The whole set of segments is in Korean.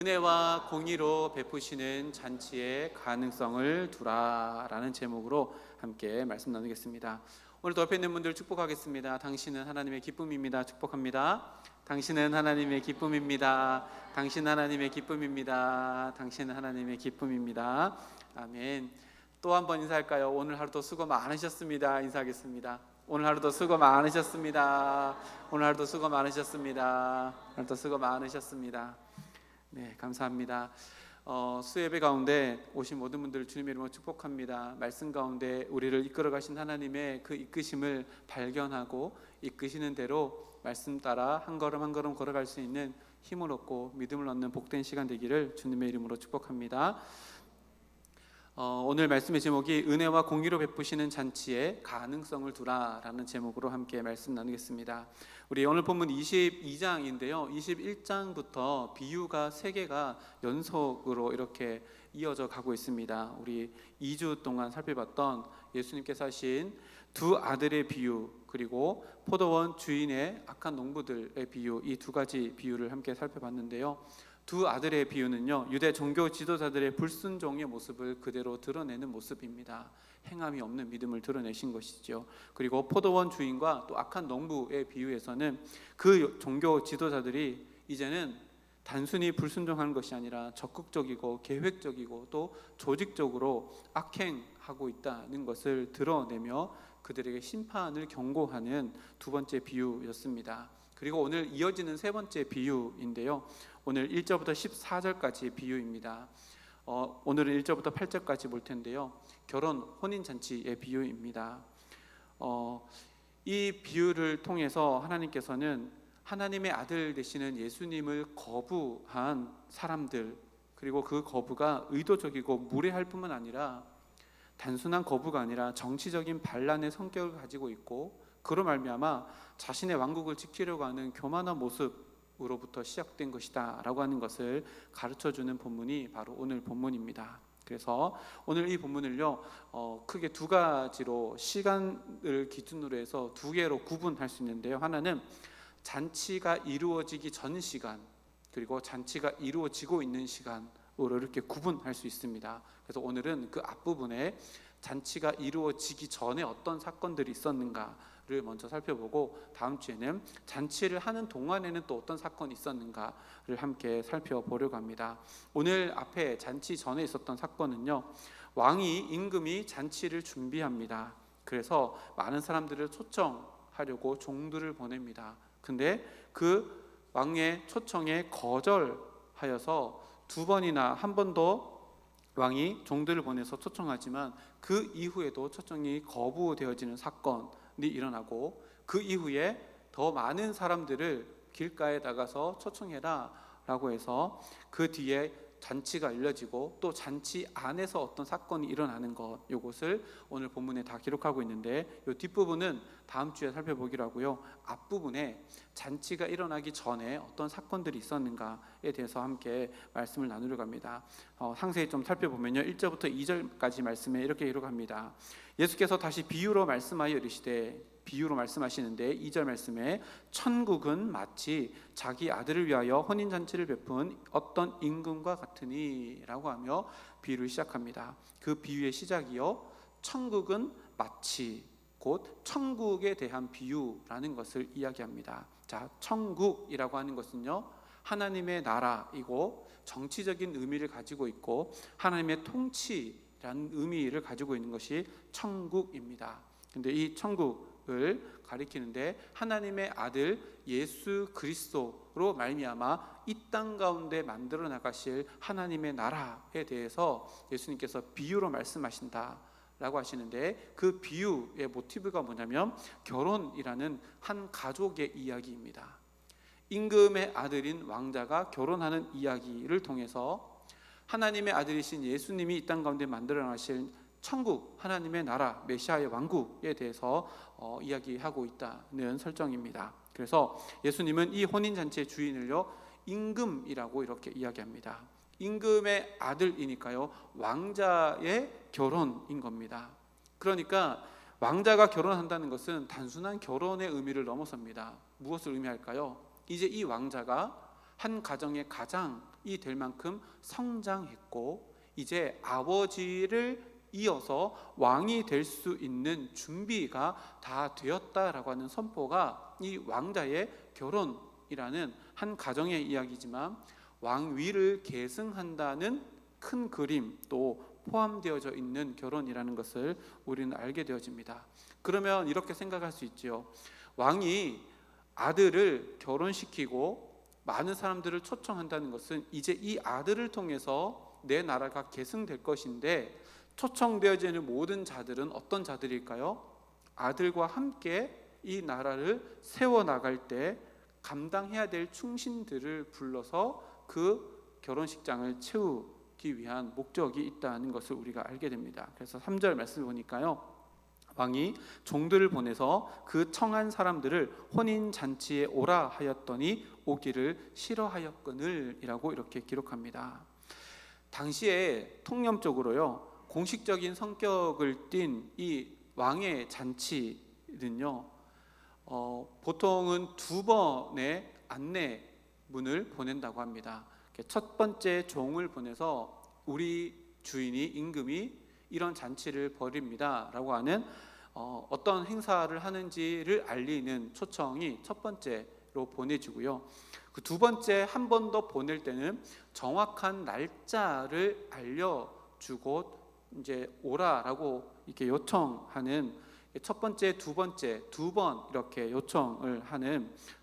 은혜와 공의로 베푸시는 잔치의 가능성을 두라라는 제목으로 함께 말씀 나누겠습니다. 오늘도 옆에 있는 분들 축복하겠습니다. 당신은 하나님의 기쁨입니다. 축복합니다. 당신은 하나님의 기쁨입니다. 당신 하나님의 기쁨입니다. 당신은 하나님의 기쁨입니다. 아멘. 또 한 번 인사할까요? 오늘 하루도 수고 많으셨습니다. 인사하겠습니다. 오늘 하루도 수고 많으셨습니다. 오늘 하루도 수고 많으셨습니다. 오늘도 수고 많으셨습니다. 네, 감사합니다. 수예배 가운데 오신 모든 분들 주님의 이름으로 축복합니다. 말씀 가운데 우리를 이끌어 가신 하나님의 그 이끄심을 발견하고 이끄시는 대로 말씀 따라 한 걸음 한 걸음 걸어갈 수 있는 힘을 얻고 믿음을 얻는 복된 시간 되기를 주님의 이름으로 축복합니다. 오늘 말씀의 제목이 은혜와 공의로 베푸시는 잔치에 가능성을 두라라는 제목으로 함께 말씀 나누겠습니다. 우리 오늘 본문 22장인데요 21장부터 비유가 3개가 연속으로 이렇게 이어져 가고 있습니다. 우리 2주 동안 살펴봤던 예수님께서 하신 두 아들의 비유, 그리고 포도원 주인의 악한 농부들의 비유, 이 두 가지 비유를 함께 살펴봤는데요, 두 아들의 비유는요, 유대 종교 지도자들의 불순종의 모습을 그대로 드러내는 모습입니다. 행함이 없는 믿음을 드러내신 것이죠. 그리고 포도원 주인과 또 악한 농부의 비유에서는 그 종교 지도자들이 이제는 단순히 불순종하는 것이 아니라 적극적이고 계획적이고 또 조직적으로 악행하고 있다는 것을 드러내며 그들에게 심판을 경고하는 두 번째 비유였습니다. 그리고 오늘 이어지는 세 번째 비유인데요, 오늘 1절부터 14절까지 비유입니다. 오늘은 1절부터 8절까지 볼 텐데요, 결혼 혼인잔치의 비유입니다. 이 비유를 통해서 하나님께서는 하나님의 아들 되시는 예수님을 거부한 사람들, 그리고 그 거부가 의도적이고 무례할 뿐만 아니라 단순한 거부가 아니라 정치적인 반란의 성격을 가지고 있고 그로 말미암아 자신의 왕국을 지키려고 하는 교만한 모습으로부터 시작된 것이다 라고 하는 것을 가르쳐주는 본문이 바로 오늘 본문입니다. 그래서 오늘 이 본문을요 크게 두 가지로 시간을 기준으로 해서 두 개로 구분할 수 있는데요, 하나는 잔치가 이루어지기 전 시간, 그리고 잔치가 이루어지고 있는 시간으로 이렇게 구분할 수 있습니다. 그래서 오늘은 그 앞부분에 잔치가 이루어지기 전에 어떤 사건들이 있었는가를 먼저 살펴보고, 다음 주에는 잔치를 하는 동안에는 또 어떤 사건이 있었는가를 함께 살펴보려고 합니다. 오늘 앞에 잔치 전에 있었던 사건은요, 왕이 임금이 잔치를 준비합니다. 그래서 많은 사람들을 초청하려고 종들을 보냅니다. 근데 그 왕의 초청에 거절하여서 두 번이나, 한 번도 왕이 종들을 보내서 초청하지만 그 이후에도 초청이 거부되어지는 사건이 일어나고, 그 이후에 더 많은 사람들을 길가에 나가서 초청해라 라고 해서 그 뒤에 잔치가 열려지고 또 잔치 안에서 어떤 사건이 일어나는 것, 이것을 오늘 본문에 다 기록하고 있는데, 이 뒷부분은 다음 주에 살펴보기로 하고요, 앞부분에 잔치가 일어나기 전에 어떤 사건들이 있었는가에 대해서 함께 말씀을 나누려고 합니다. 상세히 좀 살펴보면요, 1절부터 2절까지 말씀에 이렇게 기록합니다. 예수께서 다시 비유로 말씀하여 이르시되, 비유로 말씀하시는데 2절 말씀에 천국은 마치 자기 아들을 위하여 혼인잔치를 베푼 어떤 임금과 같으니 라고 하며 비유를 시작합니다. 그 비유의 시작이요, 천국은 마치, 곧 천국에 대한 비유라는 것을 이야기합니다. 자, 천국이라고 하는 것은요, 하나님의 나라이고 정치적인 의미를 가지고 있고 하나님의 통치라는 의미를 가지고 있는 것이 천국입니다. 근데 이 천국을 가리키는데 하나님의 아들 예수 그리스도로 말미암아 이 땅 가운데 만들어 나가실 하나님의 나라에 대해서 예수님께서 비유로 말씀하신다 라고 하시는데, 그 비유의 모티브가 뭐냐면 결혼이라는 한 가족의 이야기입니다. 임금의 아들인 왕자가 결혼하는 이야기를 통해서 하나님의 아들이신 예수님이 이 땅 가운데 만들어 나가실 천국, 하나님의 나라, 메시아의 왕국에 대해서 이야기하고 있다는 설정입니다. 그래서 예수님은 이 혼인잔치의 주인을요, 임금이라고 이렇게 이야기합니다. 임금의 아들이니까요, 왕자의 결혼인 겁니다. 그러니까 왕자가 결혼한다는 것은 단순한 결혼의 의미를 넘어섭니다. 무엇을 의미할까요? 이제 이 왕자가 한 가정의 가장 될 만큼 성장했고 이제 아버지를 이어서 왕이 될 수 있는 준비가 다 되었다라고 하는 선포가 이 왕자의 결혼이라는 한 가정의 이야기지만 왕위를 계승한다는 큰 그림도 포함되어져 있는 결혼이라는 것을 우리는 알게 되어집니다. 그러면 이렇게 생각할 수 있지요. 왕이 아들을 결혼시키고 많은 사람들을 초청한다는 것은 이제 이 아들을 통해서 내 나라가 계승될 것인데, 초청되어지는 모든 자들은 어떤 자들일까요? 아들과 함께 이 나라를 세워나갈 때 감당해야 될 충신들을 불러서 그 결혼식장을 채우기 위한 목적이 있다는 것을 우리가 알게 됩니다. 그래서 3절 말씀을 보니까요, 왕이 종들을 보내서 그 청한 사람들을 혼인잔치에 오라 하였더니 오기를 싫어하였거늘 이라고 이렇게 기록합니다. 당시에 통념적으로요, 공식적인 성격을 띤 이 왕의 잔치는요, 보통은 2번의 안내문을 보낸다고 합니다. 첫 번째 종을 보내서 우리 주인이, 임금이 이런 잔치를 벌입니다 라고 하는 어떤 행사를 하는지를 알리는 초청이 첫 번째로 보내지고요, 그 두 번째 한 번 더 보낼 때는 정확한 날짜를 알려주고 이제 오라라고 이렇게 요청하는, 첫 번째, 두 번째, 2번 이렇게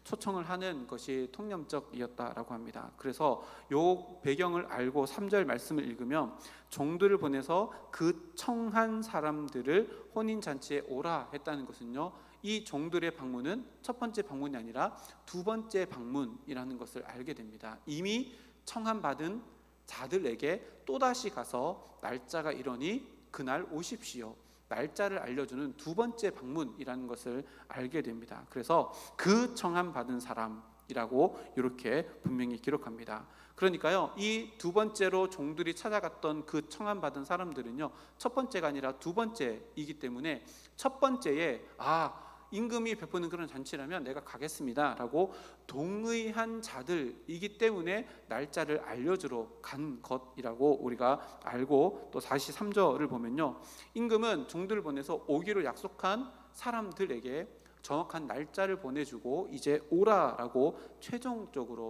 초청을 하는 것이 통념적이었다라고 합니다. 그래서 요 배경을 알고 3절 말씀을 읽으면 종들을 보내서 그 청한 사람들을 혼인잔치에 오라 했다는 것은요, 이 종들의 방문은 첫 번째 방문이 아니라 두 번째 방문이라는 것을 알게 됩니다. 이미 청함받은 자들에게 또다시 가서 날짜가 이러니 그날 오십시오, 날짜를 알려주는 두 번째 방문이라는 것을 알게 됩니다. 그래서 그 청함 받은 사람이라고 이렇게 분명히 기록합니다. 그러니까요, 이 두 번째로 종들이 찾아갔던 그 청함 받은 사람들은요, 첫 번째가 아니라 두 번째이기 때문에 첫 번째에 임금이 베푸는 그런 잔치라면 내가 가겠습니다 라고 동의한 자들이기 때문에 날짜를 알려주러 간 것이라고 우리가 알고, 또 다시 3절을 보면요, 임금은 종들을 보내서 오기로 약속한 사람들에게 정확한 날짜를 보내주고 이제 오라라고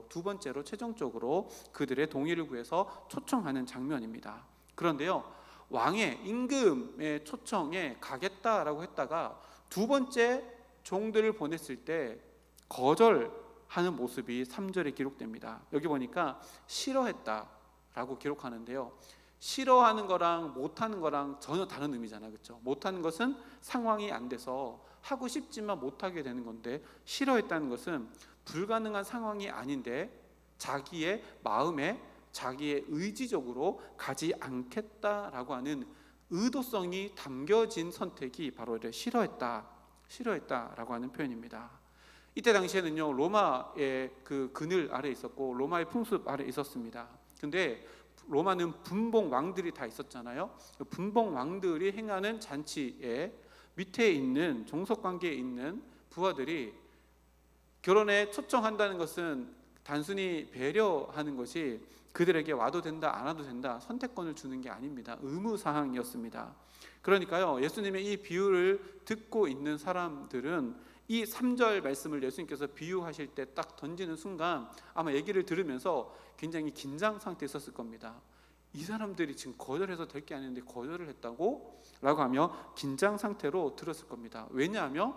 두 번째로 최종적으로 그들의 동의를 구해서 초청하는 장면입니다. 그런데요, 왕의 임금의 초청에 가겠다라고 했다가 두 번째 종들을 보냈을 때 거절하는 모습이 3절에 기록됩니다. 여기 보니까 싫어했다라고 기록하는데요, 싫어하는 거랑 못하는 거랑 전혀 다른 의미잖아요, 그렇죠? 못하는 것은 상황이 안 돼서 하고 싶지만 못하게 되는 건데, 싫어했다는 것은 불가능한 상황이 아닌데 자기의 마음에, 자기의 의지적으로 가지 않겠다라고 하는 의도성이 담겨진 선택이 바로 싫어했다라고 하는 표현입니다. 이때 당시에는요, 로마의 그 그늘 아래 있었고 로마의 풍습 아래 있었습니다. 근데 로마는 분봉 왕들이 다 있었잖아요. 분봉 왕들이 행하는 잔치에 밑에 있는 종속관계에 있는 부하들이 결혼에 초청한다는 것은 단순히 배려하는 것이 그들에게 와도 된다 안 와도 된다 선택권을 주는 게 아닙니다. 의무사항이었습니다. 그러니까요, 예수님의 이 비유를 듣고 있는 사람들은 이 3절 말씀을 예수님께서 비유하실 때 딱 던지는 순간 아마 얘기를 들으면서 굉장히 긴장 상태에 있었을 겁니다. 이 사람들이 지금 거절해서 될 게 아닌데 거절을 했다고? 라고 하며 긴장 상태로 들었을 겁니다. 왜냐하면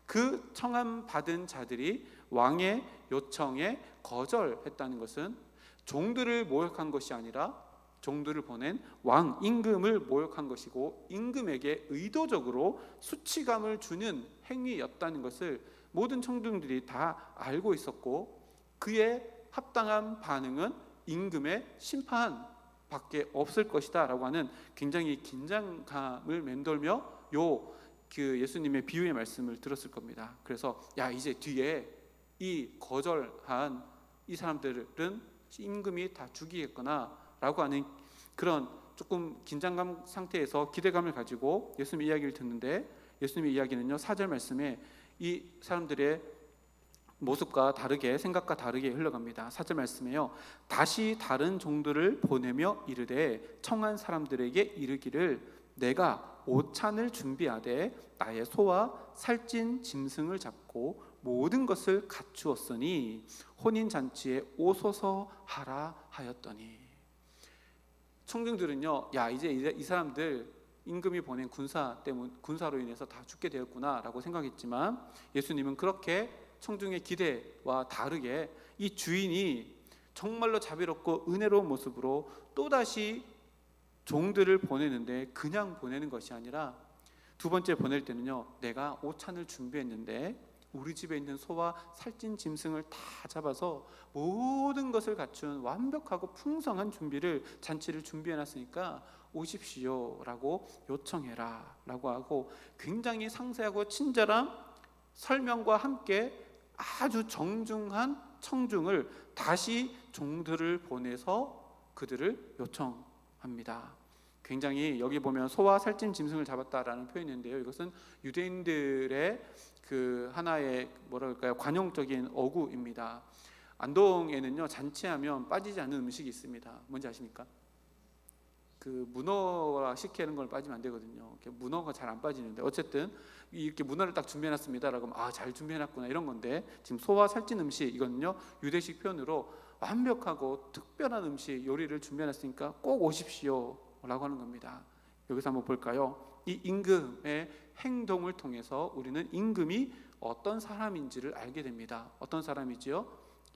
그 청함 받은 자들이 왕의 요청에 거절했다는 것은 종들을 모욕한 것이 아니라 종들을 보낸 왕 임금을 모욕한 것이고, 임금에게 의도적으로 수치감을 주는 행위였다는 것을 모든 청중들이 다 알고 있었고, 그의 합당한 반응은 임금의 심판밖에 없을 것이다 라고 하는 굉장히 긴장감을 맴돌며 그 예수님의 비유의 말씀을 들었을 겁니다. 그래서 이제 뒤에 이 거절한 이 사람들은 임금이 다 죽이겠구나 라고 하는 그런 조금 긴장감 상태에서 기대감을 가지고 예수님의 이야기를 듣는데, 예수님의 이야기는요, 4절 말씀에 이 사람들의 모습과 다르게, 생각과 다르게 흘러갑니다. 4절 말씀에요, 다시 다른 종들을 보내며 이르되 청한 사람들에게 이르기를 내가 오찬을 준비하되 나의 소와 살찐 짐승을 잡고 모든 것을 갖추었으니 혼인잔치에 오소서 하라 하였더니. 청중들은요, 야 이제 이 사람들 임금이 보낸 군사로 인해서 다 죽게 되었구나라고 생각했지만, 예수님은 그렇게 청중의 기대와 다르게 이 주인이 정말로 자비롭고 은혜로운 모습으로 또다시 종들을 보내는데 그냥 보내는 것이 아니라, 두 번째 보낼 때는요, 내가 오찬을 준비했는데 우리 집에 있는 소와 살찐 짐승을 다 잡아서 모든 것을 갖춘 완벽하고 풍성한 잔치를 준비해놨으니까 오십시오 라고 요청해라 라고 하고, 굉장히 상세하고 친절한 설명과 함께 아주 정중한 청중을 다시 종들을 보내서 그들을 요청합니다. 굉장히 여기 보면 소와 살찐 짐승을 잡았다라는 표현이 있는데요, 이것은 유대인들의 그 하나의 뭐랄까요, 관용적인 어구입니다. 안동에는요, 잔치하면 빠지지 않는 음식이 있습니다. 뭔지 아십니까? 그 문어와 식혜는 걸 빠지면 안 되거든요. 문어가 잘 안 빠지는데, 어쨌든 이렇게 문어를 딱 준비해놨습니다라고 하면 잘 준비해놨구나 이런 건데, 지금 소와 살찐 음식, 이거는요 유대식 표현으로 완벽하고 특별한 음식, 요리를 준비해놨으니까 꼭 오십시오 라고 하는 겁니다. 여기서 한번 볼까요? 이 임금의 행동을 통해서 우리는 임금이 어떤 사람인지를 알게 됩니다. 어떤 사람이지요?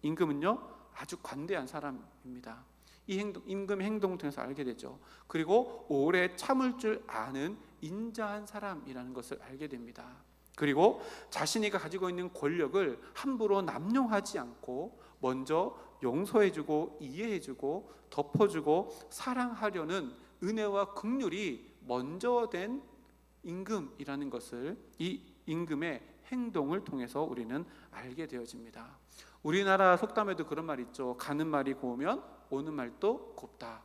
임금은요 아주 관대한 사람입니다. 이 임금의 행동을 통해서 알게 되죠. 그리고 오래 참을 줄 아는 인자한 사람이라는 것을 알게 됩니다. 그리고 자신이가 가지고 있는 권력을 함부로 남용하지 않고 먼저 용서해주고 이해해주고 덮어주고 사랑하려는 은혜와 긍휼이 먼저 된 임금이라는 것을 이 임금의 행동을 통해서 우리는 알게 되어집니다. 우리나라 속담에도 그런 말이 있죠. 가는 말이 고우면 오는 말도 곱다.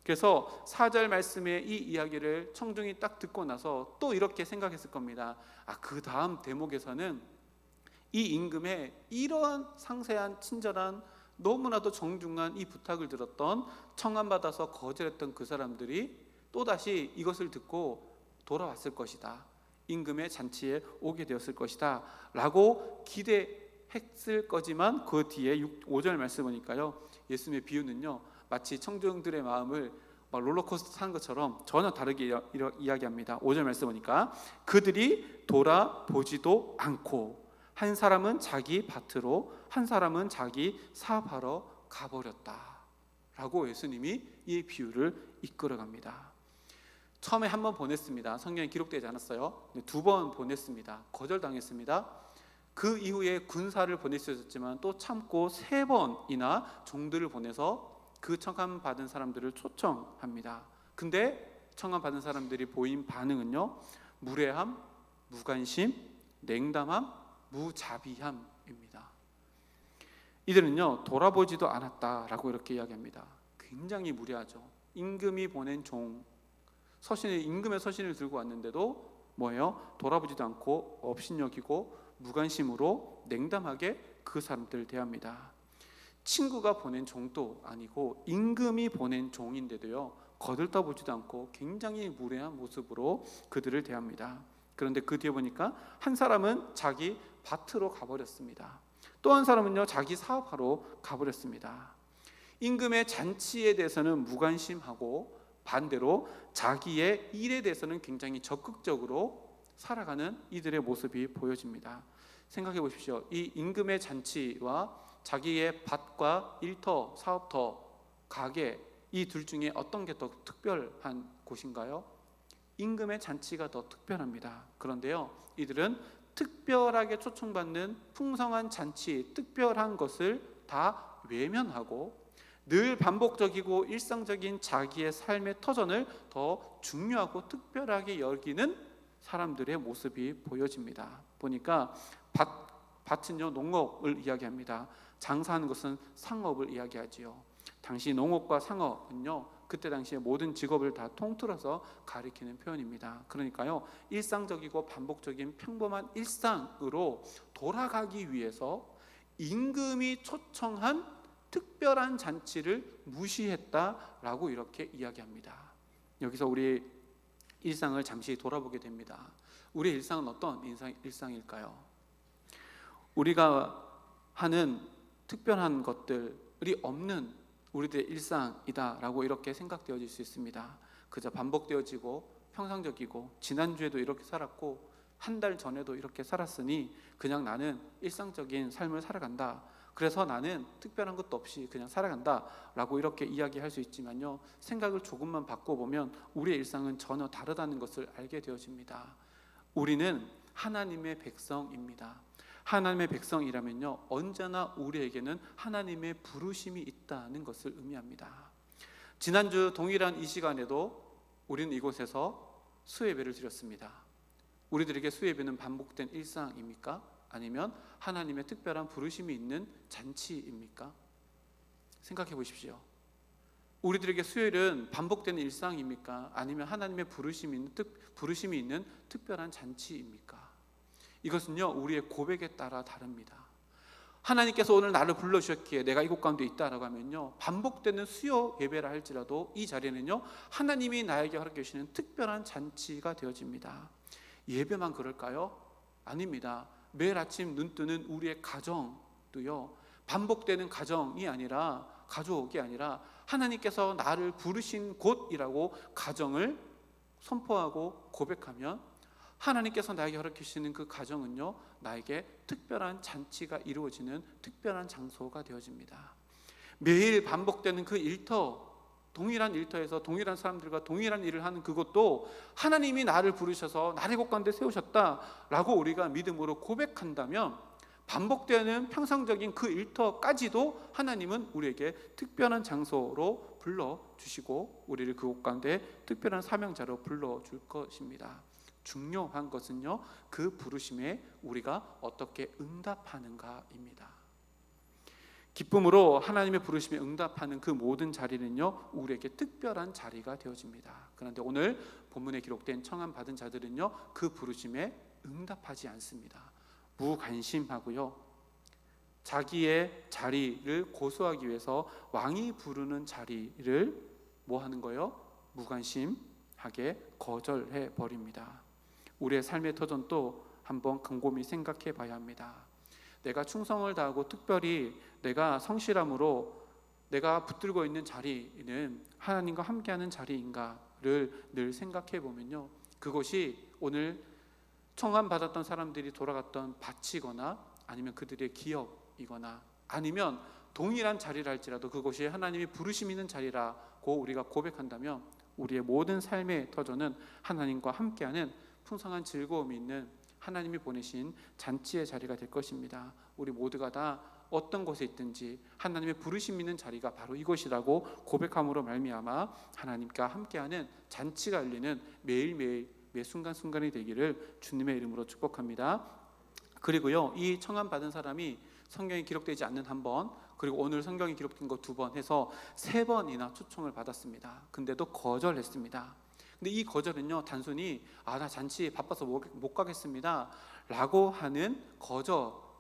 그래서 4절 말씀의 이 이야기를 청중이 딱 듣고 나서 또 이렇게 생각했을 겁니다. 그 다음 대목에서는 이 임금의 이러한 상세한 친절한 너무나도 정중한 이 부탁을 들었던, 청함받아서 거절했던 그 사람들이 또다시 이것을 듣고 돌아왔을 것이다, 임금의 잔치에 오게 되었을 것이다 라고 기대했을 거지만, 그 뒤에 5절 말씀 보니까요, 예수님의 비유는요 마치 청중들의 마음을 롤러코스터 타는 것처럼 전혀 다르게 이야기합니다. 5절 말씀 보니까 그들이 돌아보지도 않고 한 사람은 자기 밭으로 한 사람은 자기 사업하러 가버렸다 라고 예수님이 이 비유를 이끌어갑니다. 처음에 한 번 보냈습니다. 성경에 기록되지 않았어요. 2번 보냈습니다. 거절당했습니다. 그 이후에 군사를 보낼 수 있었지만 또 참고 3번이나 종들을 보내서 그 청함 받은 사람들을 초청합니다. 근데 청함 받은 사람들이 보인 반응은요, 무례함, 무관심, 냉담함, 무자비함입니다. 이들은요 돌아보지도 않았다라고 이렇게 이야기합니다. 굉장히 무례하죠. 임금이 보낸 종, 임금의 서신을 들고 왔는데도 뭐예요? 돌아보지도 않고 업신여기고 무관심으로 냉담하게 그 사람들을 대합니다. 친구가 보낸 종도 아니고 임금이 보낸 종인데도요 거들떠보지도 않고 굉장히 무례한 모습으로 그들을 대합니다. 그런데 그 뒤에 보니까 한 사람은 자기 밭으로 가버렸습니다. 또 한 사람은요 자기 사업하러 가버렸습니다. 임금의 잔치에 대해서는 무관심하고 반대로 자기의 일에 대해서는 굉장히 적극적으로 살아가는 이들의 모습이 보여집니다. 생각해 보십시오. 이 임금의 잔치와 자기의 밭과 일터, 사업터, 가게, 이 둘 중에 어떤 게 더 특별한 곳인가요? 임금의 잔치가 더 특별합니다. 그런데요 이들은 특별하게 초청받는 풍성한 잔치, 특별한 것을 다 외면하고 늘 반복적이고 일상적인 자기의 삶의 터전을 더 중요하고 특별하게 여기는 사람들의 모습이 보여집니다. 보니까 밭은요 농업을 이야기합니다. 장사하는 것은 상업을 이야기하지요. 당시 농업과 상업은요 그때 당시에 모든 직업을 다 통틀어서 가리키는 표현입니다. 그러니까요 일상적이고 반복적인 평범한 일상으로 돌아가기 위해서 임금이 초청한 특별한 잔치를 무시했다라고 이렇게 이야기합니다. 여기서 우리 일상을 잠시 돌아보게 됩니다. 우리의 일상은 어떤 일상일까요? 우리가 하는 특별한 것들이 없는 우리들의 일상이다라고 이렇게 생각되어질 수 있습니다. 그저 반복되어지고 평상적이고, 지난주에도 이렇게 살았고 한 달 전에도 이렇게 살았으니 그냥 나는 일상적인 삶을 살아간다, 그래서 나는 특별한 것도 없이 그냥 살아간다 라고 이렇게 이야기할 수 있지만요, 생각을 조금만 바꿔보면 우리의 일상은 전혀 다르다는 것을 알게 되어집니다. 우리는 하나님의 백성입니다. 하나님의 백성이라면요, 언제나 우리에게는 하나님의 부르심이 있다는 것을 의미합니다. 지난주 동일한 이 시간에도 우리는 이곳에서 수예배를 드렸습니다. 우리들에게 수예배는 반복된 일상입니까? 아니면 하나님의 특별한 부르심이 있는 잔치입니까? 생각해 보십시오. 우리들에게 수요일은 반복되는 일상입니까? 아니면 하나님의 부르심이 있는 특별한 잔치입니까? 이것은요, 우리의 고백에 따라 다릅니다. 하나님께서 오늘 나를 불러주셨기에 내가 이곳 가운데 있다라고 하면요, 반복되는 수요 예배라 할지라도 이 자리는요, 하나님이 나에게 허락해 주시는 특별한 잔치가 되어집니다. 예배만 그럴까요? 아닙니다. 매일 아침 눈 뜨는 우리의 가정도요, 반복되는 가정이 아니라, 가족이 아니라 하나님께서 나를 부르신 곳이라고 가정을 선포하고 고백하면 하나님께서 나에게 허락해 주시는 그 가정은요, 나에게 특별한 잔치가 이루어지는 특별한 장소가 되어집니다. 매일 반복되는 그 일터, 동일한 일터에서 동일한 사람들과 동일한 일을 하는 그것도 하나님이 나를 부르셔서 나를 곳 가운데 세우셨다라고 우리가 믿음으로 고백한다면, 반복되는 평상적인 그 일터까지도 하나님은 우리에게 특별한 장소로 불러주시고 우리를 그곳 가운데 특별한 사명자로 불러줄 것입니다. 중요한 것은요, 그 부르심에 우리가 어떻게 응답하는가입니다. 기쁨으로 하나님의 부르심에 응답하는 그 모든 자리는요, 우리에게 특별한 자리가 되어집니다. 그런데 오늘 본문에 기록된 청함받은 자들은요, 그 부르심에 응답하지 않습니다. 무관심하고요, 자기의 자리를 고수하기 위해서 왕이 부르는 자리를 뭐 하는 거예요? 무관심하게 거절해 버립니다. 우리의 삶의 터전도 한번 곰곰이 생각해 봐야 합니다. 내가 충성을 다하고 특별히 내가 성실함으로 내가 붙들고 있는 자리는 하나님과 함께하는 자리인가를 늘 생각해 보면요, 그것이 오늘 청함받았던 사람들이 돌아갔던 밭이거나 아니면 그들의 기업이거나 아니면 동일한 자리를 할지라도 그것이 하나님이 부르심 있는 자리라고 우리가 고백한다면 우리의 모든 삶의 터전은 하나님과 함께하는 풍성한 즐거움이 있는 하나님이 보내신 잔치의 자리가 될 것입니다. 우리 모두가 다 어떤 곳에 있든지 하나님의 부르심 있는 자리가 바로 이곳이라고 고백함으로 말미암아 하나님과 함께하는 잔치가 열리는 매일매일 매 순간순간이 되기를 주님의 이름으로 축복합니다. 그리고요, 이 청함받은 사람이 성경에 기록되지 않는 한 번, 그리고 오늘 성경에 기록된 거 2번 해서 3번이나 초청을 받았습니다. 근데도 거절했습니다. 근데 이 거절은요, 단순히 나 잔치 바빠서 못 가겠습니다 라고 하는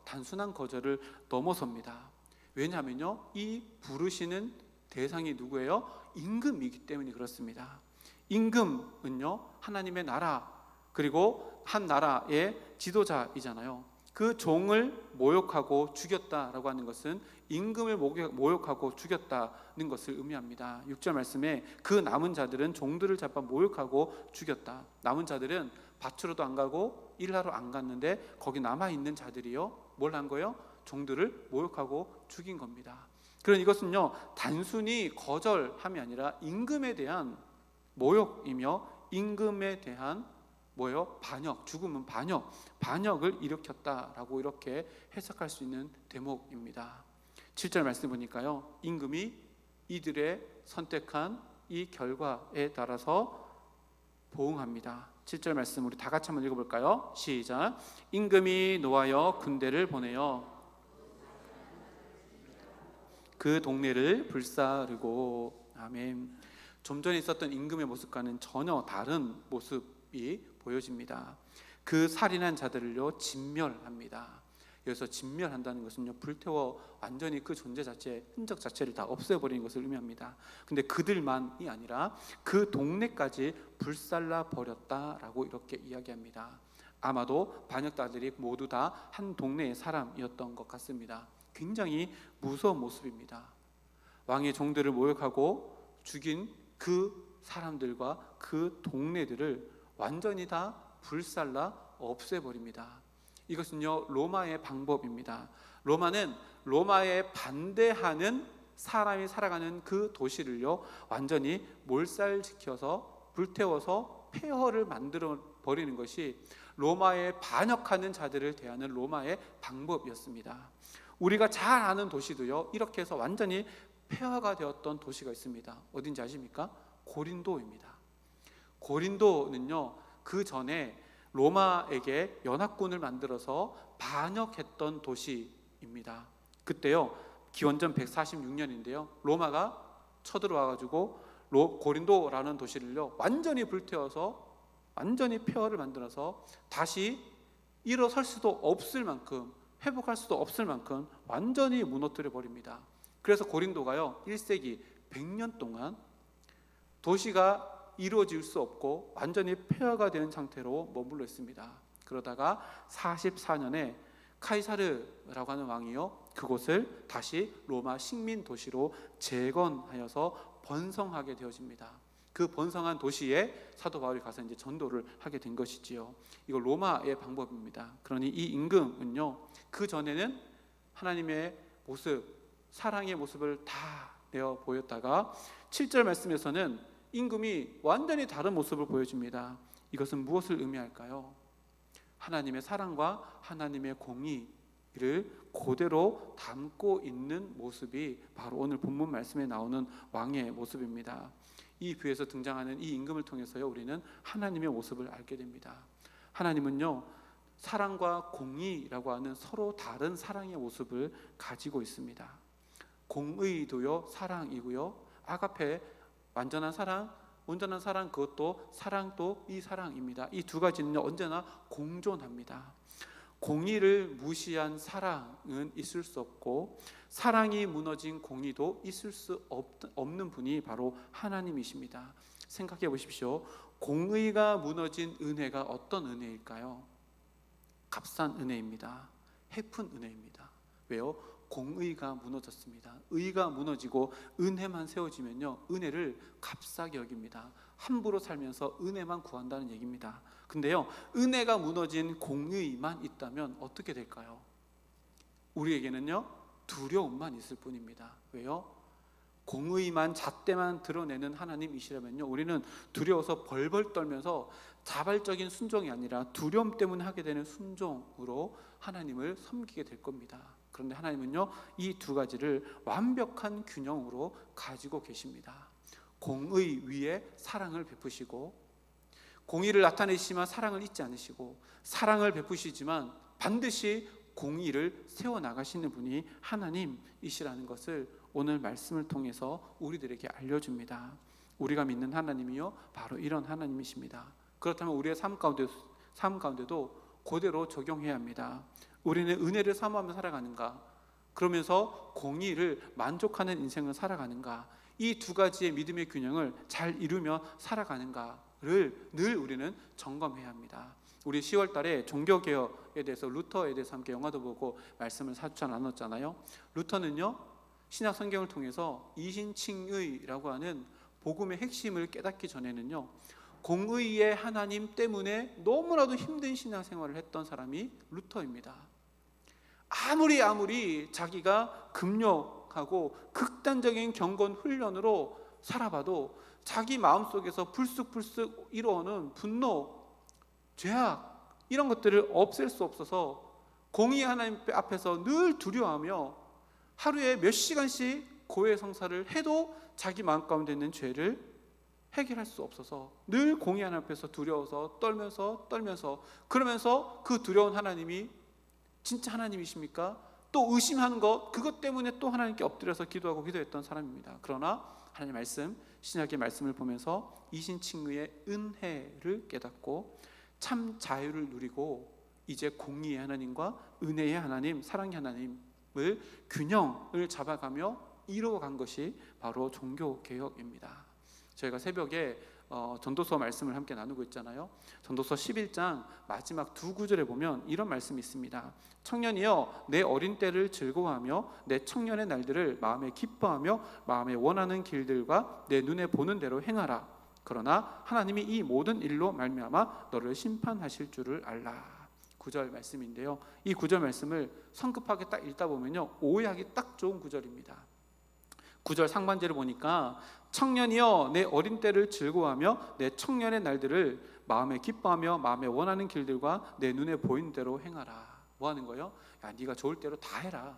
단순한 거절을 넘어섭니다. 왜냐하면요, 이 부르시는 대상이 누구예요? 임금이기 때문에 그렇습니다. 임금은요, 하나님의 나라, 그리고 한 나라의 지도자이잖아요. 그 종을 모욕하고 죽였다라고 하는 것은 임금을 모욕하고 죽였다는 것을 의미합니다. 6절 말씀에 그 남은 자들은 종들을 잡아 모욕하고 죽였다. 남은 자들은 밭으로도 안 가고 일하러 안 갔는데 거기 남아있는 자들이요, 뭘 한 거예요? 종들을 모욕하고 죽인 겁니다. 그러니 이것은요, 단순히 거절함이 아니라 임금에 대한 모욕이며 임금에 대한 반역, 죽음은 반역을 일으켰다라고 이렇게 해석할 수 있는 대목입니다. 7절 말씀 보니까요, 임금이 이들의 선택한 이 결과에 따라서 보응합니다. 7절 말씀 우리 다 같이 한번 읽어볼까요? 시작. 임금이 노하여 군대를 보내어 그 동네를 불사르고. 아멘. 좀 전에 있었던 임금의 모습과는 전혀 다른 모습이 보여집니다. 그 살인한 자들을요, 진멸합니다. 여기서 진멸한다는 것은요, 불태워 완전히 그 존재 자체의 흔적 자체를 다 없애버리는 것을 의미합니다. 근데 그들만이 아니라 그 동네까지 불살라 버렸다라고 이렇게 이야기합니다. 아마도 반역자들이 모두 다 한 동네의 사람이었던 것 같습니다. 굉장히 무서운 모습입니다. 왕의 종들을 모욕하고 죽인 그 사람들과 그 동네들을 완전히 다 불살라 없애버립니다. 이것은요, 로마의 방법입니다. 로마는 로마에 반대하는 사람이 살아가는 그 도시를요, 완전히 몰살시켜서 불태워서 폐허를 만들어 버리는 것이 로마에 반역하는 자들을 대하는 로마의 방법이었습니다. 우리가 잘 아는 도시도요, 이렇게 해서 완전히 폐허가 되었던 도시가 있습니다. 어딘지 아십니까? 고린도입니다. 고린도는요, 그 전에 로마에게 연합군을 만들어서 반역했던 도시입니다. 그때요, 기원전 146년인데요 로마가 쳐들어와가지고 고린도라는 도시를요 완전히 불태워서 완전히 폐허를 만들어서 다시 일어설 수도 없을 만큼, 회복할 수도 없을 만큼 완전히 무너뜨려 버립니다. 그래서 고린도가요 1세기 100년 동안 도시가 이루어질 수 없고 완전히 폐허가 된 상태로 머물러 있습니다. 그러다가 44년에 카이사르라고 하는 왕이요 그곳을 다시 로마 식민 도시로 재건하여서 번성하게 되어집니다. 그 번성한 도시에 사도 바울이 가서 이제 전도를 하게 된 것이지요. 이거 로마의 방법입니다. 그러니 이 임금은요 그 전에는 하나님의 모습, 사랑의 모습을 다 내어 보였다가 7절 말씀에서는 임금이 완전히 다른 모습을 보여줍니다. 이것은 무엇을 의미할까요? 하나님의 사랑과 하나님의 공의를 그대로 담고 있는 모습이 바로 오늘 본문 말씀에 나오는 왕의 모습입니다. 이 부에서 등장하는 이 임금을 통해서요 우리는 하나님의 모습을 알게 됩니다. 하나님은요 사랑과 공의라고 하는 서로 다른 사랑의 모습을 가지고 있습니다. 공의도요 사랑이고요, 아가페 완전한 사랑, 온전한 사랑, 그것도 사랑도 이 사랑입니다. 이 두 가지는 언제나 공존합니다. 공의를 무시한 사랑은 있을 수 없고 사랑이 무너진 공의도 있을 수 없는 분이 바로 하나님이십니다. 생각해 보십시오. 공의가 무너진 은혜가 어떤 은혜일까요? 값싼 은혜입니다. 헤픈 은혜입니다. 왜요? 공의가 무너졌습니다. 의가 무너지고 은혜만 세워지면요 은혜를 값싸게 여깁니다. 함부로 살면서 은혜만 구한다는 얘기입니다. 근데요 은혜가 무너진 공의만 있다면 어떻게 될까요? 우리에게는요 두려움만 있을 뿐입니다. 왜요? 공의만 잣대만 드러내는 하나님이시라면요 우리는 두려워서 벌벌 떨면서 자발적인 순종이 아니라 두려움 때문에 하게 되는 순종으로 하나님을 섬기게 될 겁니다. 그런데 하나님은요 이 두 가지를 완벽한 균형으로 가지고 계십니다. 공의 위에 사랑을 베푸시고, 공의를 나타내시지만 사랑을 잊지 않으시고, 사랑을 베푸시지만 반드시 공의를 세워나가시는 분이 하나님이시라는 것을 오늘 말씀을 통해서 우리들에게 알려줍니다. 우리가 믿는 하나님이요 바로 이런 하나님이십니다. 그렇다면 우리의 삶 가운데도 그대로 적용해야 합니다. 우리는 은혜를 사모하며 살아가는가? 그러면서 공의를 만족하는 인생을 살아가는가? 이 두 가지의 믿음의 균형을 잘 이루며 살아가는가를 늘 우리는 점검해야 합니다. 우리 10월 달에 종교개혁에 대해서, 루터에 대해서 함께 영화도 보고 말씀을 사주차 나눴잖아요. 루터는요 신약 성경을 통해서 이신칭의라고 하는 복음의 핵심을 깨닫기 전에는요 공의의 하나님 때문에 너무나도 힘든 신앙생활을 했던 사람이 루터입니다. 아무리 자기가 금욕하고 극단적인 경건 훈련으로 살아봐도 자기 마음속에서 불쑥불쑥 일어오는 분노, 죄악 이런 것들을 없앨 수 없어서 공의 하나님 앞에서 늘 두려워하며 하루에 몇 시간씩 고해 성사를 해도 자기 마음 가운데 있는 죄를 해결할 수 없어서 늘 공의 하나님 앞에서 두려워서 떨면서 그러면서 그 두려운 하나님이 진짜 하나님이십니까? 또 의심하는 것, 그것 때문에 또 하나님께 엎드려서 기도했던 사람입니다. 그러나 하나님 말씀, 신약의 말씀을 보면서 이신칭의의 은혜를 깨닫고 참 자유를 누리고 이제 공의의 하나님과 은혜의 하나님, 사랑의 하나님을 균형을 잡아가며 이루어간 것이 바로 종교개혁입니다. 저희가 새벽에 전도서 말씀을 함께 나누고 있잖아요. 전도서 11장 마지막 두 구절에 보면 이런 말씀이 있습니다. 청년이여 내 어린 때를 즐거워하며 내 청년의 날들을 마음에 기뻐하며 마음에 원하는 길들과 내 눈에 보는 대로 행하라. 그러나 하나님이 이 모든 일로 말미암아 너를 심판하실 줄을 알라. 9절 말씀인데요, 이 9절 말씀을 성급하게 딱 읽다 보면요, 오해하기 딱 좋은 구절입니다. 9절 상반절을 보니까 청년이여 내 어린 때를 즐거워하며 내 청년의 날들을 마음에 기뻐하며 마음에 원하는 길들과 내 눈에 보이는 대로 행하라. 뭐 하는 거예요? 야, 네가 좋을 대로 다 해라.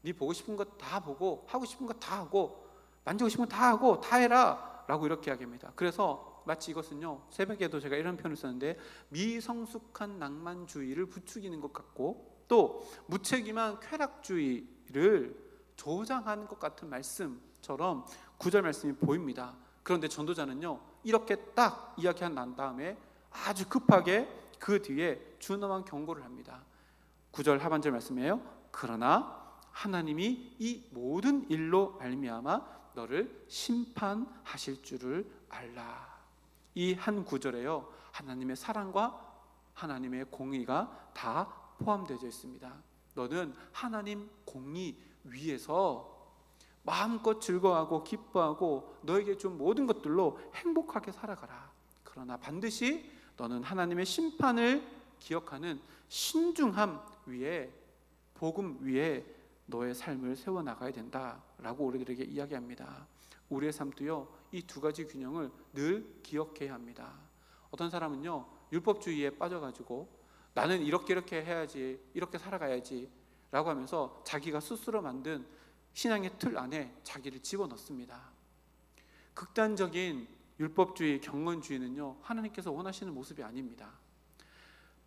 네 보고 싶은 것 다 보고 하고 싶은 것 다 하고 만지고 싶은 것 다 하고 다 해라 라고 이렇게 이야기합니다. 그래서 마치 이것은요, 새벽에도 제가 이런 표현을 썼는데 미성숙한 낭만주의를 부추기는 것 같고 또 무책임한 쾌락주의를 조장하는 것 같은 말씀처럼 9절 말씀이 보입니다. 그런데 전도자는요, 이렇게 딱 이야기한 난 다음에 아주 급하게 그 뒤에 준엄한 경고를 합니다. 9절 하반절 말씀이에요. 그러나 하나님이 이 모든 일로 말미암아 너를 심판하실 줄을 알라. 이 한 구절에요, 하나님의 사랑과 하나님의 공의가 다 포함되어 있습니다. 너는 하나님 공의 위에서 마음껏 즐거워하고 기뻐하고 너에게 준 모든 것들로 행복하게 살아가라. 그러나 반드시 너는 하나님의 심판을 기억하는 신중함 위에, 복음 위에 너의 삶을 세워나가야 된다라고 우리들에게 이야기합니다. 우리의 삶도요, 이 두 가지 균형을 늘 기억해야 합니다. 어떤 사람은요, 율법주의에 빠져가지고 나는 이렇게 해야지, 이렇게 살아가야지 라고 하면서 자기가 스스로 만든 신앙의 틀 안에 자기를 집어넣습니다. 극단적인 율법주의, 경건주의는요, 하나님께서 원하시는 모습이 아닙니다.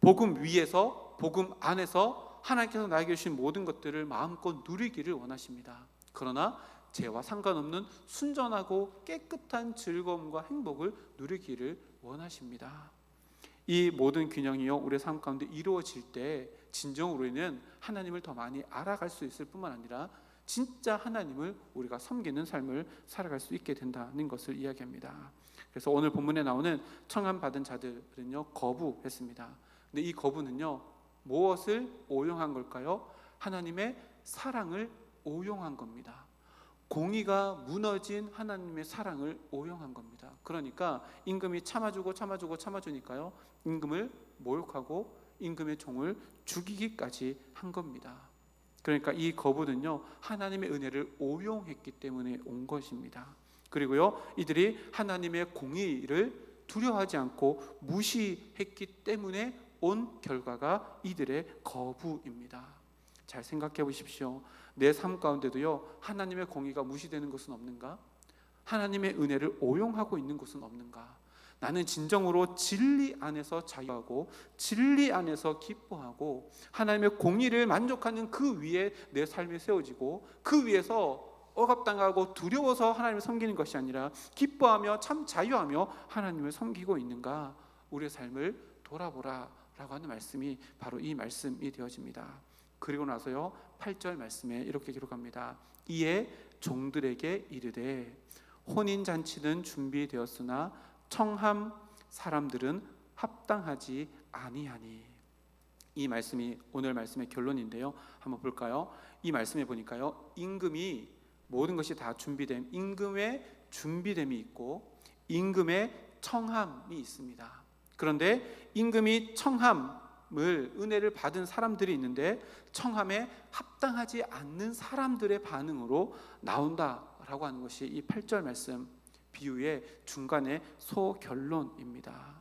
복음 위에서, 복음 안에서 하나님께서 나에게 주신 모든 것들을 마음껏 누리기를 원하십니다. 그러나 죄와 상관없는 순전하고 깨끗한 즐거움과 행복을 누리기를 원하십니다. 이 모든 균형이요, 우리의 삶 가운데 이루어질 때 진정 우리는 하나님을 더 많이 알아갈 수 있을 뿐만 아니라 진짜 하나님을 우리가 섬기는 삶을 살아갈 수 있게 된다는 것을 이야기합니다. 그래서 오늘 본문에 나오는 청함받은 자들은요, 거부했습니다. 근데 이 거부는요, 무엇을 오용한 걸까요? 하나님의 사랑을 오용한 겁니다. 공의가 무너진 하나님의 사랑을 오용한 겁니다. 그러니까 임금이 참아주니까요, 임금을 모욕하고 임금의 종을 죽이기까지 한 겁니다. 그러니까 이 거부는요, 하나님의 은혜를 오용했기 때문에 온 것입니다. 그리고요, 이들이 하나님의 공의를 두려워하지 않고 무시했기 때문에 온 결과가 이들의 거부입니다. 잘 생각해 보십시오. 내 삶 가운데도요, 하나님의 공의가 무시되는 것은 없는가? 하나님의 은혜를 오용하고 있는 것은 없는가? 나는 진정으로 진리 안에서 자유하고 진리 안에서 기뻐하고 하나님의 공의를 만족하는 그 위에 내 삶이 세워지고 그 위에서 억압당하고 두려워서 하나님을 섬기는 것이 아니라 기뻐하며 참 자유하며 하나님을 섬기고 있는가? 우리의 삶을 돌아보라 라고 하는 말씀이 바로 이 말씀이 되어집니다. 그리고 나서요, 8절 말씀에 이렇게 기록합니다. 이에 종들에게 이르되 혼인잔치는 준비되었으나 청함 사람들은 합당하지 아니하니. 이 말씀이 오늘 말씀의 결론인데요, 한번 볼까요? 이 말씀에 보니까요, 임금이 모든 것이 다 준비됨, 임금의 준비됨이 있고 임금의 청함이 있습니다. 그런데 임금이 청함을, 은혜를 받은 사람들이 있는데 청함에 합당하지 않는 사람들의 반응으로 나온다라고 하는 것이 이 8절 말씀 비유의 중간의 소결론입니다.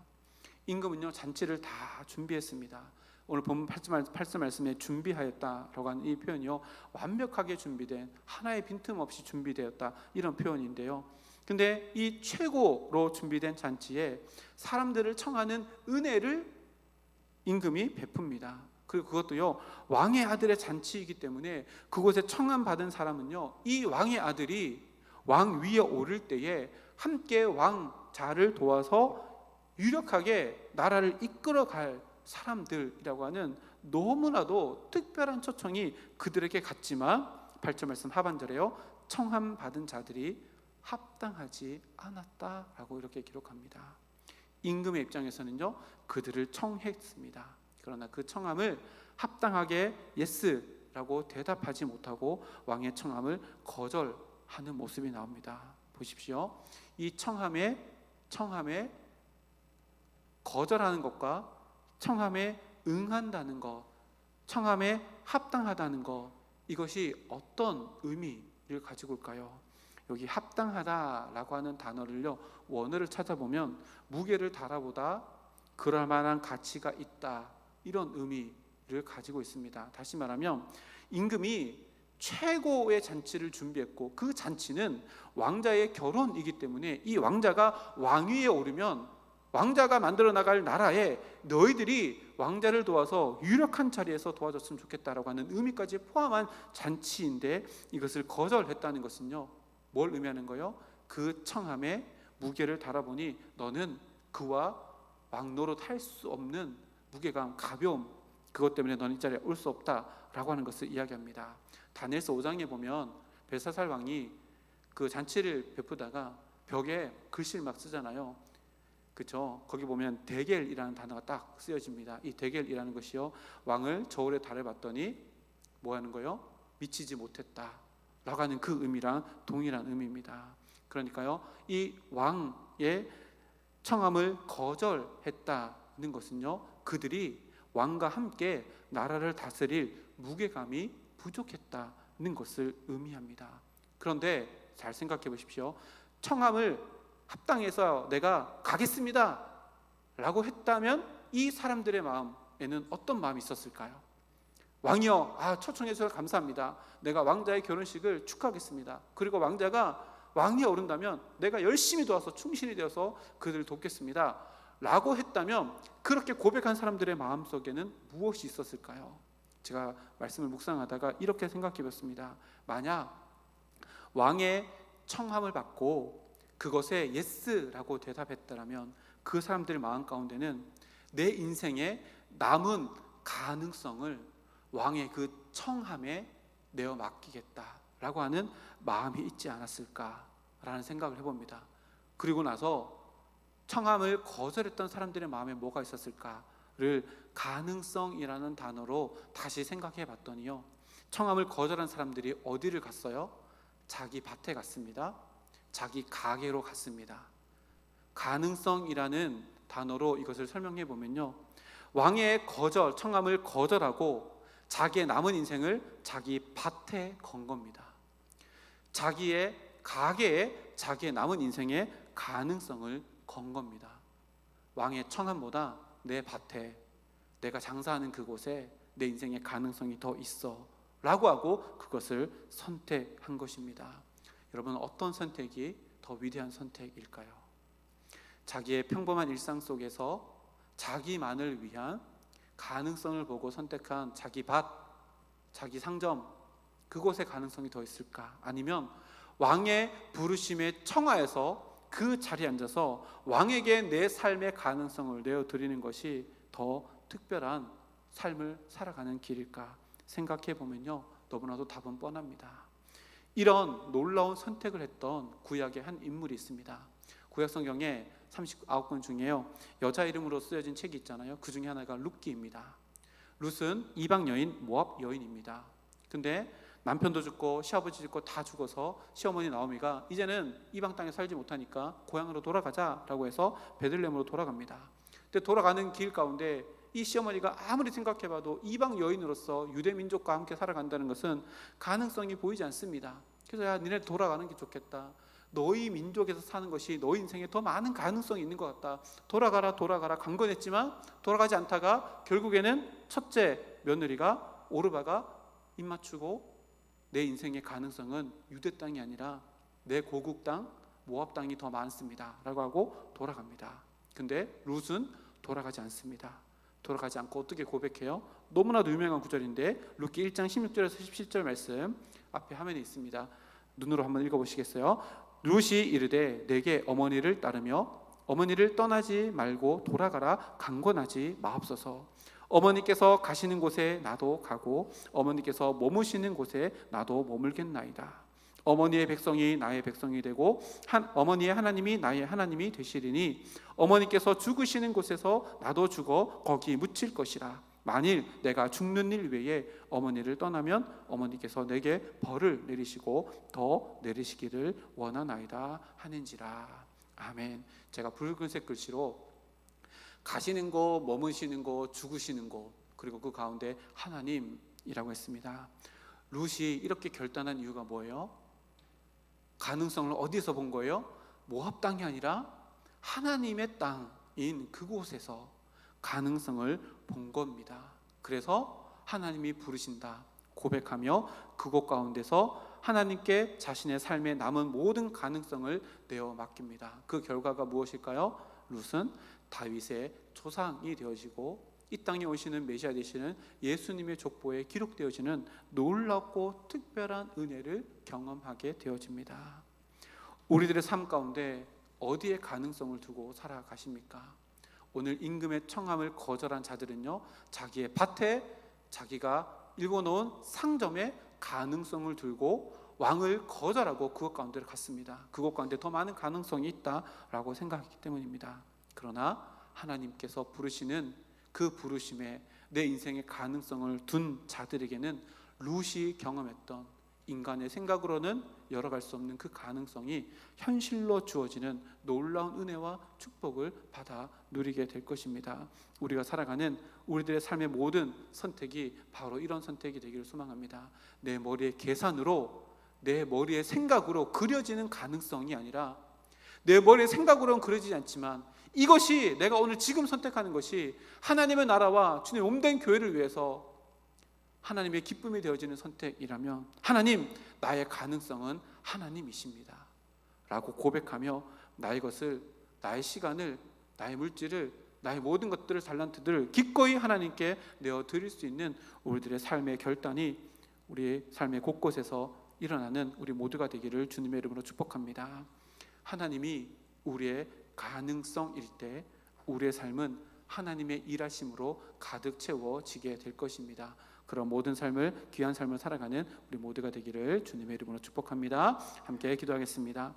임금은요, 잔치를 다 준비했습니다. 오늘 본문 8절 말씀에 준비하였다라고 하는 이 표현이요, 완벽하게 준비된, 하나의 빈틈없이 준비되었다, 이런 표현인데요. 근데 이 최고로 준비된 잔치에 사람들을 청하는 은혜를 임금이 베풉니다. 그리고 그것도요, 왕의 아들의 잔치이기 때문에 그곳에 청함받은 사람은요, 이 왕의 아들이 왕 위에 오를 때에 함께 왕자를 도와서 유력하게 나라를 이끌어갈 사람들이라고 하는 너무나도 특별한 초청이 그들에게 갔지만 8절 말씀 하반절에요, 청함 받은 자들이 합당하지 않았다라고 이렇게 기록합니다. 임금의 입장에서는요, 그들을 청했습니다. 그러나 그 청함을 합당하게 예스라고 대답하지 못하고 왕의 청함을 거절하는 모습이 나옵니다. 보십시오. 이 청함에 거절하는 것과 청함에 응한다는 것, 청함에 합당하다는 것, 이것이 어떤 의미를 가지고 올까요? 여기 합당하다라고 하는 단어를요, 원어를 찾아보면 무게를 달아보다 그럴 만한 가치가 있다, 이런 의미를 가지고 있습니다. 다시 말하면 임금이 최고의 잔치를 준비했고 그 잔치는 왕자의 결혼이기 때문에 이 왕자가 왕위에 오르면 왕자가 만들어 나갈 나라에 너희들이 왕자를 도와서 유력한 자리에서 도와줬으면 좋겠다라고 하는 의미까지 포함한 잔치인데, 이것을 거절했다는 것은요, 뭘 의미하는 거예요? 그 청함에 무게를 달아보니 너는 그와 왕노릇 할 수 없는 무게감, 가벼움, 그것 때문에 너는 이 자리에 올 수 없다라고 하는 것을 이야기합니다. 다니엘서 5장에 보면 벨사살 왕이 그 잔치를 베푸다가 벽에 글씨를 막 쓰잖아요. 그렇죠? 거기 보면 데겔이라는 단어가 딱 쓰여집니다. 이 데겔이라는 것이요, 왕을 저울에 달아봤더니 뭐 하는 거예요? 미치지 못했다 라고 하는 그 의미랑 동일한 의미입니다. 그러니까요, 이 왕의 청함을 거절했다는 것은요, 그들이 왕과 함께 나라를 다스릴 무게감이 부족했다는 것을 의미합니다. 그런데 잘 생각해 보십시오. 청함을 합당해서 내가 가겠습니다 라고 했다면 이 사람들의 마음에는 어떤 마음이 있었을까요? 왕이여, 초청해 주셔서 감사합니다. 내가 왕자의 결혼식을 축하하겠습니다. 그리고 왕자가 왕위에 오른다면 내가 열심히 도와서 충신이 되어서 그들을 돕겠습니다 라고 했다면, 그렇게 고백한 사람들의 마음속에는 무엇이 있었을까요? 제가 말씀을 묵상하다가 이렇게 생각해 봤습니다. 만약 왕의 청함을 받고 그것에 예스라고 대답했다면 그 사람들의 마음 가운데는 내 인생의 남은 가능성을 왕의 그 청함에 내어 맡기겠다라고 하는 마음이 있지 않았을까라는 생각을 해봅니다. 그리고 나서 청함을 거절했던 사람들의 마음에 뭐가 있었을까를 가능성이라는 단어로 다시 생각해 봤더니요, 청함을 거절한 사람들이 어디를 갔어요? 자기 밭에 갔습니다. 자기 가게로 갔습니다. 가능성이라는 단어로 이것을 설명해 보면요, 왕의 거절, 청함을 거절하고 자기의 남은 인생을 자기 밭에 건 겁니다. 자기의 가게에 자기의 남은 인생의 가능성을 건 겁니다. 왕의 청함보다 내 밭에, 내가 장사하는 그곳에 내 인생의 가능성이 더 있어 라고 하고 그것을 선택한 것입니다. 여러분, 어떤 선택이 더 위대한 선택일까요? 자기의 평범한 일상 속에서 자기만을 위한 가능성을 보고 선택한 자기 밭, 자기 상점, 그곳의 가능성이 더 있을까? 아니면 왕의 부르심에 청하여서 그 자리에 앉아서 왕에게 내 삶의 가능성을 내어드리는 것이 더 특별한 삶을 살아가는 길일까 생각해 보면요, 너무나도 답은 뻔합니다. 이런 놀라운 선택을 했던 구약의 한 인물이 있습니다. 구약 성경에 39권 중에요, 여자 이름으로 쓰여진 책이 있잖아요. 그 중에 하나가 룻기입니다. 룻은 이방 여인, 모압 여인입니다. 근데 남편도 죽고 시아버지 죽고 다 죽어서 시어머니 나오미가 이제는 이방 땅에 살지 못하니까 고향으로 돌아가자라고 해서 베들레헴으로 돌아갑니다. 근데 돌아가는 길 가운데 이 시어머니가 아무리 생각해봐도 이방 여인으로서 유대 민족과 함께 살아간다는 것은 가능성이 보이지 않습니다. 그래서 야, 니네 돌아가는 게 좋겠다. 너희 민족에서 사는 것이 너희 인생에 더 많은 가능성이 있는 것 같다. 돌아가라 강권했지만 돌아가지 않다가 결국에는 첫째 며느리가 오르바가 입 맞추고 내 인생의 가능성은 유대 땅이 아니라 내 고국 땅 모압 땅이 더 많습니다 라고 하고 돌아갑니다. 근데 룻은 돌아가지 않습니다. 돌아가지 않고 어떻게 고백해요? 너무나도 유명한 구절인데 룻기 1장 16절에서 17절 말씀 앞에 화면에 있습니다. 눈으로 한번 읽어보시겠어요? 룻이 이르되 내게 어머니를 따르며 어머니를 떠나지 말고 돌아가라 강권하지 마옵소서. 어머니께서 가시는 곳에 나도 가고 어머니께서 머무시는 곳에 나도 머물겠나이다. 어머니의 백성이 나의 백성이 되고 어머니의 하나님이 나의 하나님이 되시리니 어머니께서 죽으시는 곳에서 나도 죽어 거기 묻힐 것이라. 만일 내가 죽는 일 외에 어머니를 떠나면 어머니께서 내게 벌을 내리시고 더 내리시기를 원하나이다 하는지라. 아멘. 제가 붉은색 글씨로 가시는 곳, 머무시는 곳, 죽으시는 곳, 그리고 그 가운데 하나님이라고 했습니다. 룻이 이렇게 결단한 이유가 뭐예요? 가능성을 어디서 본 거예요? 모압 땅이 아니라 하나님의 땅인 그곳에서 가능성을 본 겁니다. 그래서 하나님이 부르신다 고백하며 그곳 가운데서 하나님께 자신의 삶에 남은 모든 가능성을 내어 맡깁니다. 그 결과가 무엇일까요? 룻은 다윗의 조상이 되어지고 이 땅에 오시는 메시아 되시는 예수님의 족보에 기록되어지는 놀랍고 특별한 은혜를 경험하게 되어집니다. 우리들의 삶 가운데 어디에 가능성을 두고 살아가십니까? 오늘 임금의 청함을 거절한 자들은요, 자기의 밭에 자기가 읽어놓은 상점에 가능성을 들고 왕을 거절하고 그것 가운데로 갔습니다. 그것 가운데 더 많은 가능성이 있다라고 생각했기 때문입니다. 그러나 하나님께서 부르시는 그 부르심에 내 인생의 가능성을 둔 자들에게는 룻이 경험했던 인간의 생각으로는 열어갈 수 없는 그 가능성이 현실로 주어지는 놀라운 은혜와 축복을 받아 누리게 될 것입니다. 우리가 살아가는 우리들의 삶의 모든 선택이 바로 이런 선택이 되기를 소망합니다. 내 머리의 계산으로, 내 머리의 생각으로 그려지는 가능성이 아니라, 내 머리의 생각으로는 그려지지 않지만 이것이 내가 오늘 지금 선택하는 것이 하나님의 나라와 주님의 몸된 교회를 위해서 하나님의 기쁨이 되어지는 선택이라면 하나님, 나의 가능성은 하나님이십니다 라고 고백하며 나의 것을, 나의 시간을, 나의 물질을, 나의 모든 것들을, 달란트들을 기꺼이 하나님께 내어드릴 수 있는 우리들의 삶의 결단이 우리의 삶의 곳곳에서 일어나는 우리 모두가 되기를 주님의 이름으로 축복합니다. 하나님이 우리의 가능성일 때 우리의 삶은 하나님의 일하심으로 가득 채워지게 될 것입니다. 그런 모든 삶을, 귀한 삶을 살아가는 우리 모두가 되기를 주님의 이름으로 축복합니다. 함께 기도하겠습니다.